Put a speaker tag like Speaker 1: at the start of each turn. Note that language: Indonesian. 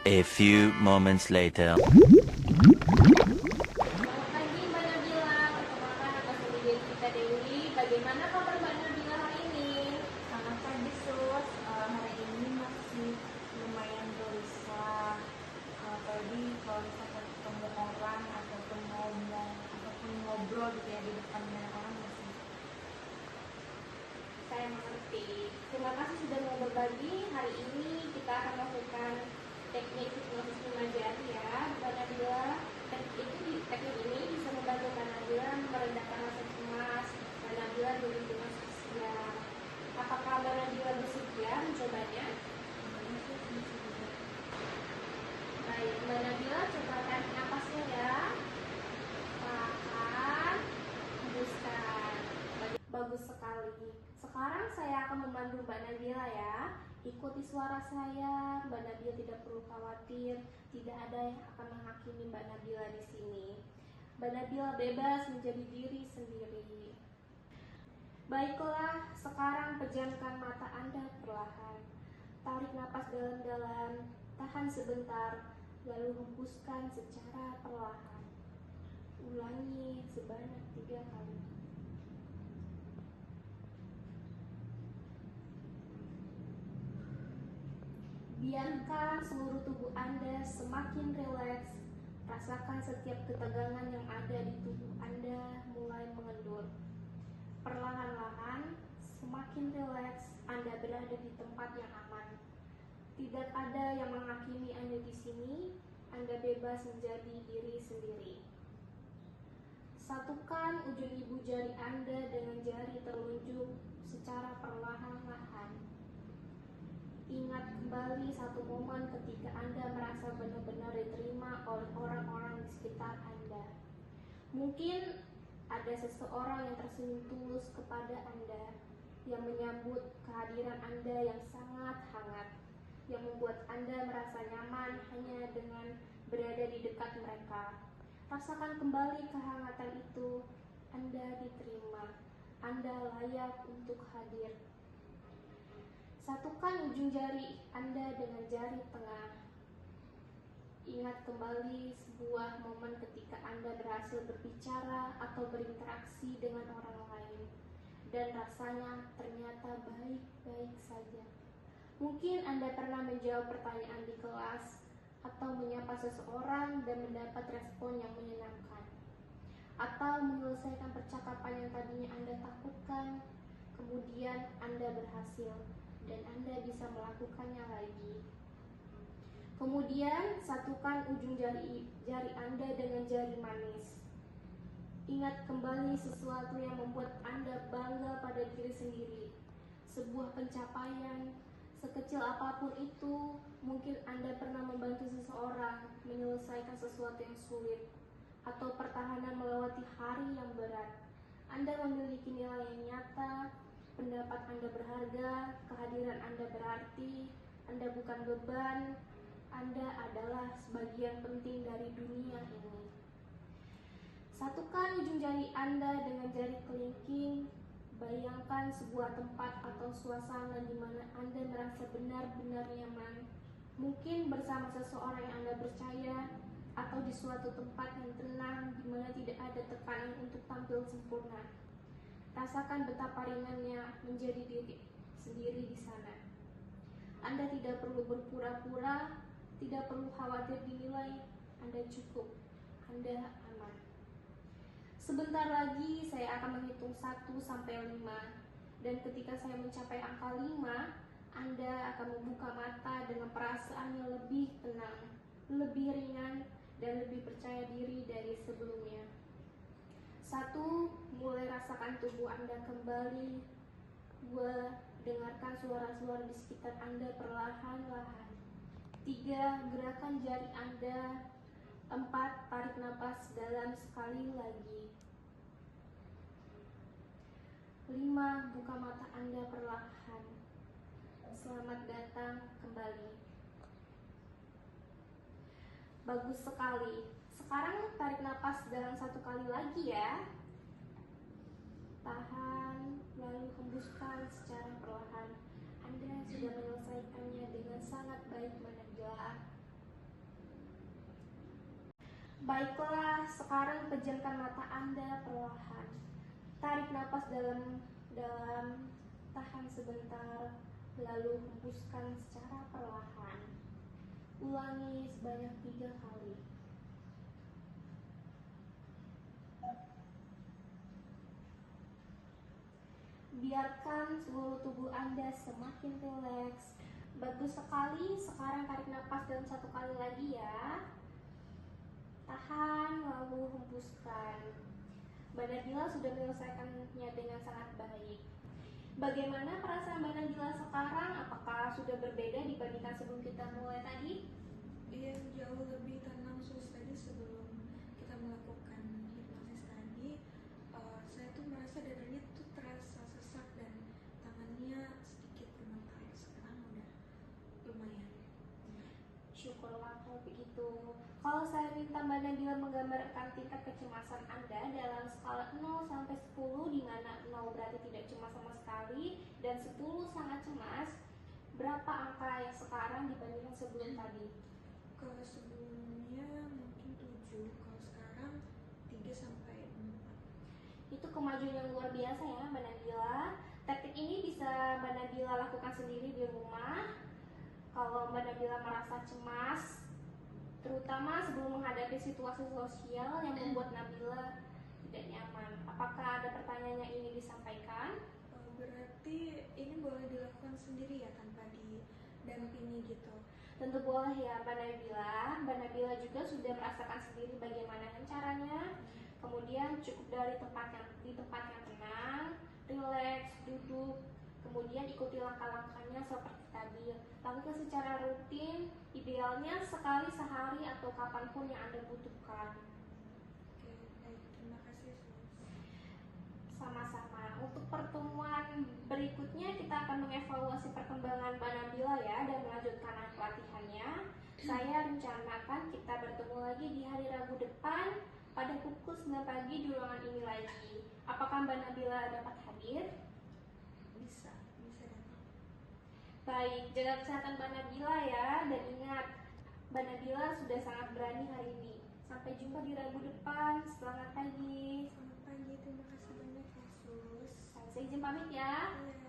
Speaker 1: A few moments later.
Speaker 2: Selamat pagi Mbak Nabila, perkenalkan nama saya Devita Dewi. Bagaimana kabar Mbak Nabila hari ini?
Speaker 3: Selamat pagi Sus. Hari ini masih lumayan gelisah. Apalagi kalau misalkan ketemu orang ataupun ngomong ataupun ngobrol gitu ya di depan banyak orang masih.
Speaker 2: Saya mengerti. Terima kasih sudah mau berbagi. Hari ini kita akan melakukan teknik hipnosis lima jari ya, Mbak Nabila. Teknik ini bisa membantu Mbak Nabila meredakan rasa cemas. Mbak Nabila jadi cemas kasihan. Apakah Mbak Nabila bersedia mencobanya? Baik, Mbak Nabila coba tarik napasnya ya. Tahan, hembuskan. Bagus sekali. Sekarang saya akan memandu Mbak Nabila ya. Ikuti suara saya, Mbak Nabila tidak perlu khawatir. Tidak ada yang akan menghakimi Mbak Nabila di sini. Mbak Nabila bebas menjadi diri sendiri. Baiklah, sekarang pejamkan mata Anda perlahan. Tarik napas dalam-dalam, tahan sebentar, lalu hembuskan secara perlahan. Ulangi sebanyak 3 kali. Biarkan seluruh tubuh Anda semakin rileks. Rasakan setiap ketegangan yang ada di tubuh Anda mulai mengendur. Perlahan-lahan, semakin rileks, Anda berada di tempat yang aman. Tidak ada yang menghakimi Anda di sini. Anda bebas menjadi diri sendiri. Satukan ujung ibu jari Anda dengan jari telunjuk secara perlahan-lahan. Ingat kembali satu momen ketika Anda merasa benar-benar diterima oleh orang-orang di sekitar Anda. Mungkin ada seseorang yang tersenyum tulus kepada Anda, yang menyambut kehadiran Anda yang sangat hangat, yang membuat Anda merasa nyaman hanya dengan berada di dekat mereka. Rasakan kembali kehangatan itu. Anda diterima. Anda layak untuk hadir. Satukan ujung jari Anda dengan jari tengah. Ingat kembali sebuah momen ketika Anda berhasil berbicara atau berinteraksi dengan orang lain, dan rasanya ternyata baik-baik saja. Mungkin Anda pernah menjawab pertanyaan di kelas atau menyapa seseorang dan mendapat respon yang menyenangkan, atau menyelesaikan percakapan yang tadinya Anda takutkan. Kemudian Anda berhasil dan Anda bisa melakukannya lagi. Kemudian satukan ujung jari Anda dengan jari manis. Ingat kembali sesuatu yang membuat Anda bangga pada diri sendiri. Sebuah pencapaian, sekecil apapun itu. Mungkin Anda pernah membantu seseorang menyelesaikan sesuatu yang sulit, atau pertahanan melewati hari yang berat. Anda memiliki nilai yang nyata. Pendapat Anda berharga, kehadiran Anda berarti, Anda bukan beban, Anda adalah sebagian penting dari dunia ini. Satukan ujung jari Anda dengan jari kelingking. Bayangkan sebuah tempat atau suasana di mana Anda merasa benar-benar nyaman. Mungkin bersama seseorang yang Anda percaya, atau di suatu tempat yang tenang di mana tidak ada tekanan untuk tampil sempurna. Rasakan betapa ringannya menjadi diri sendiri di sana. Anda tidak perlu berpura-pura, tidak perlu khawatir dinilai. Anda cukup, Anda aman. Sebentar lagi saya akan menghitung 1 sampai 5, dan ketika saya mencapai angka 5, Anda akan membuka mata dengan perasaan yang lebih tenang, lebih ringan, dan lebih percaya diri dari sebelumnya. 1, mulai rasakan tubuh Anda kembali. 2, dengarkan suara-suara di sekitar Anda perlahan-lahan. 3, gerakan jari Anda. 4, tarik napas dalam sekali lagi. 5, buka mata Anda perlahan. Selamat datang kembali. Bagus sekali. Sekarang tarik napas dalam 1 kali lagi ya. Tahan, lalu hembuskan secara perlahan. Anda sudah menyelesaikannya dengan sangat baik, Mbak Nabila. Baiklah, sekarang pejamkan mata Anda perlahan. Tarik napas dalam, tahan sebentar, lalu hembuskan secara perlahan. Ulangi sebanyak 3 kali. Biarkan seluruh tubuh Anda semakin rileks. Bagus sekali, sekarang tarik napas dalam 1 kali lagi ya. Tahan, lalu hembuskan. Mbak Nabila sudah menyelesaikannya dengan sangat baik. Bagaimana perasaan Mbak Nabila sekarang? Apakah sudah berbeda dibandingkan sebelum kita mulai tadi?
Speaker 3: Iya, jauh lebih tenang sus. Tadi sebelum kita melakukan hipnosis tadi, saya tuh merasa dadanya tuh terasa sesak dan tangannya sedikit gemetar. Sekarang udah lumayan.
Speaker 2: Syukurlah kalau begitu. Kalau saya minta Mbak Nabila menggambarkan tingkat kecemasan Anda dalam skala 0 sampai 10, di mana 0 berarti tidak cemas sama sekali dan 10 sangat cemas, berapa angka yang sekarang dibandingkan sebelum tadi?
Speaker 3: Kalau sebelumnya mungkin 7, kalau sekarang 3 sampai 4.
Speaker 2: Itu kemajuan yang luar biasa ya Mbak Nabila. Teknik ini bisa Mbak Nabila lakukan sendiri di rumah. Kalau Mbak Nabila merasa cemas, terutama sebelum menghadapi situasi sosial yang membuat Nabila tidak nyaman. Apakah ada pertanyaan yang ingin disampaikan?
Speaker 3: Berarti ini boleh dilakukan sendiri ya tanpa didampingi gitu?
Speaker 2: Tentu boleh ya Mbak Nabila. Mbak Nabila juga sudah merasakan sendiri bagaimana caranya. Kemudian cukup di tempat yang tenang, rileks, duduk. Kemudian ikuti langkah-langkahnya seperti tadi. Lakukan secara rutin, idealnya sekali sehari atau kapanpun yang Anda butuhkan.
Speaker 3: Oke, baik. Terima kasih sus.
Speaker 2: Sama-sama. Untuk pertemuan berikutnya kita akan mengevaluasi perkembangan Mbak Nabila ya dan melanjutkan pelatihannya. Saya rencanakan kita bertemu lagi di hari Rabu depan pada pukul 9 pagi di ruangan ini lagi. Apakah Mbak Nabila dapat hadir?
Speaker 3: Bisa datang.
Speaker 2: Baik, jaga kesehatan Mbak Nabila ya, dan ingat, Mbak Nabila sudah sangat berani hari ini. Sampai jumpa di Rabu depan. Selamat pagi.
Speaker 3: Selamat pagi, terima kasih banyak ya sus.
Speaker 2: Saya izin pamit ya.
Speaker 3: Iya.